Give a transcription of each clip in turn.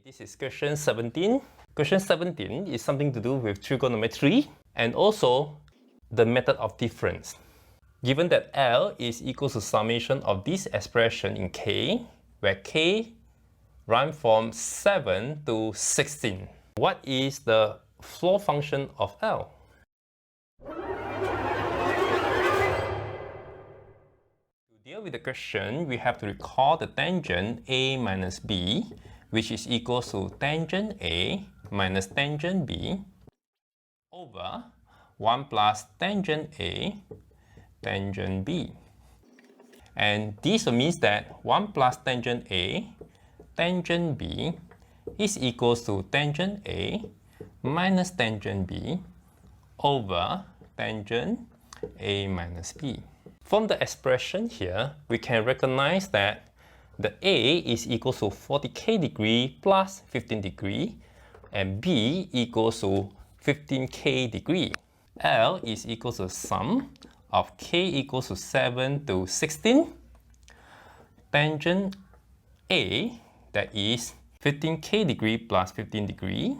This is question 17. Question 17 is something to do with trigonometry and also the method of difference. Given that L is equal to summation of this expression in K, where K runs from 7 to 16. What is the floor function of L? To deal with the question, we have to recall the tangent A minus B, which is equal to tangent A minus tangent B over 1 plus tangent A tangent B. And this means that 1 plus tangent A tangent B is equal to tangent A minus tangent B over tangent A minus B. From the expression here, we can recognize that the A is equal to 40k degree plus 15 degree and B equals to 15k degree. L is equal to sum of k equals to 7 to 16. Tangent A, that is 15k degree plus 15 degree,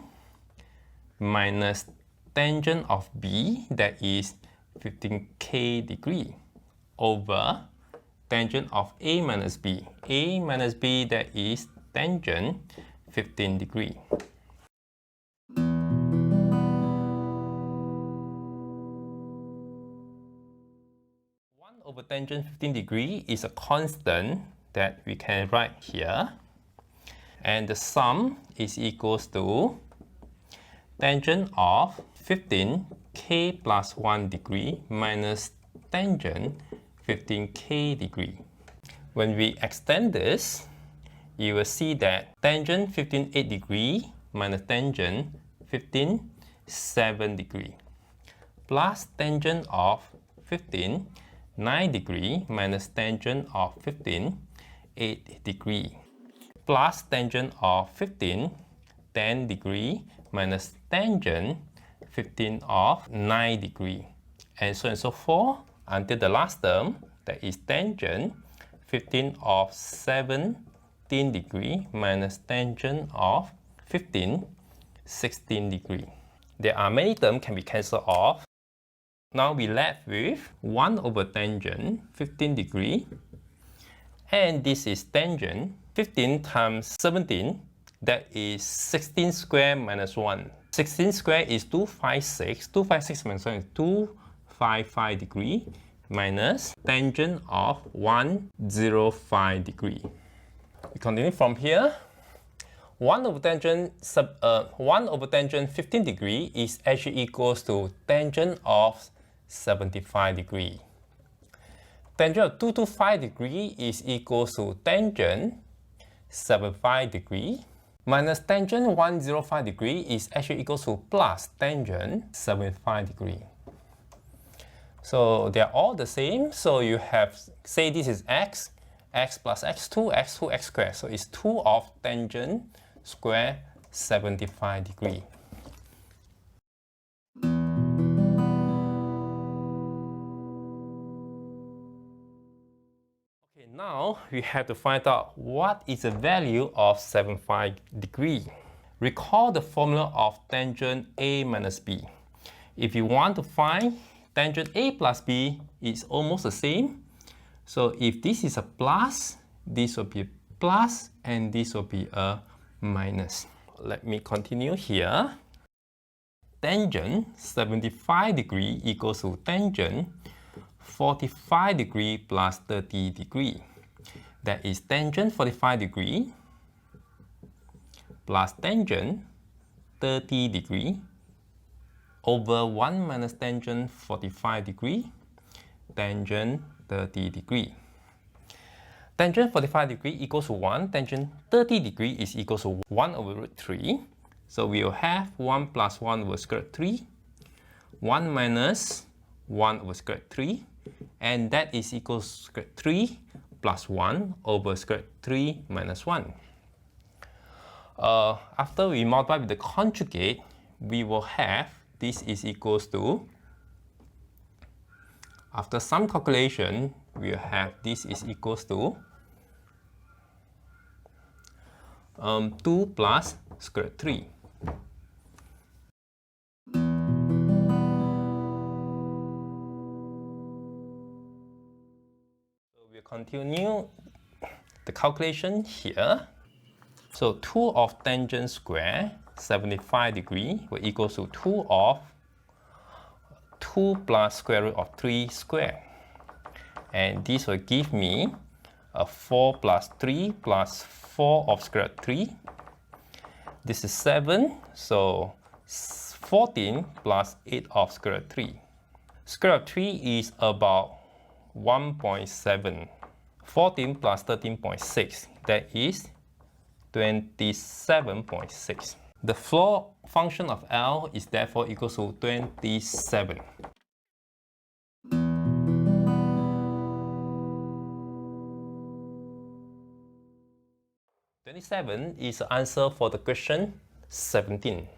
minus tangent of B, that is 15k degree, over tangent of A minus B. A minus B, that is tangent 15 degree. 1 over tangent 15 degree is a constant that we can write here. And the sum is equals to tangent of 15k plus 1 degree minus tangent 15k degree. When we extend this, you will see that tangent 15 8 degree minus tangent 15 7 degree plus tangent of 15 9 degree minus tangent of 15 8 degree plus tangent of 15 10 degree minus tangent 15 of 9 degree, and so on and so forth until the last term, that is tangent 15 of 17 degree minus tangent of 15 16 degree. There are many terms can be cancelled off. Now we left with 1 over tangent 15 degree, and this is tangent 15 times 17, that is 16 square minus 1. 16 square is 256. 256 minus 1 is 255 degree minus tangent of 105 degree. We continue from here. 1 over tangent 15 degree is actually equals to tangent of 75 degree. Tangent of 225 degree is equals to tangent 75 degree minus tangent 105 degree is actually equals to plus tangent 75 degree. So they are all the same. So you have, say this is x, x plus x2, x2, x squared. So it's 2 of tangent square 75 degree. Okay, now we have to find out what is the value of 75 degree. Recall the formula of tangent A minus B. If you want to find tangent A plus B, it's almost the same. So if this is a plus, this will be a plus, and this will be a minus. Let me continue here. Tangent 75 degree equals to tangent 45 degree plus 30 degree. That is tangent 45 degree plus tangent 30 degree over 1 minus tangent 45 degree, tangent 30 degree. Tangent 45 degree equals to 1, tangent 30 degree is equals to 1 over root 3. So we will have 1 plus 1 over square root 3, 1 minus 1 over square root 3, and that is equals to square root 3 plus 1 over square root 3 minus 1. After we multiply with the conjugate, we will have this is equals to, after some calculation, we will have this is equals to 2 plus square root 3. So we'll continue the calculation here. So 2 of tangent square 75 degree will equal to 2 of 2 plus square root of 3 square. And this will give me a 4 plus 3 plus 4 of square root 3. This is 7, so 14 plus 8 of square root 3. Square root 3 is about 1.7. 14 plus 13.6, that is 27.6. The floor function of L is therefore equal to 27. 27 is the answer for the question 17.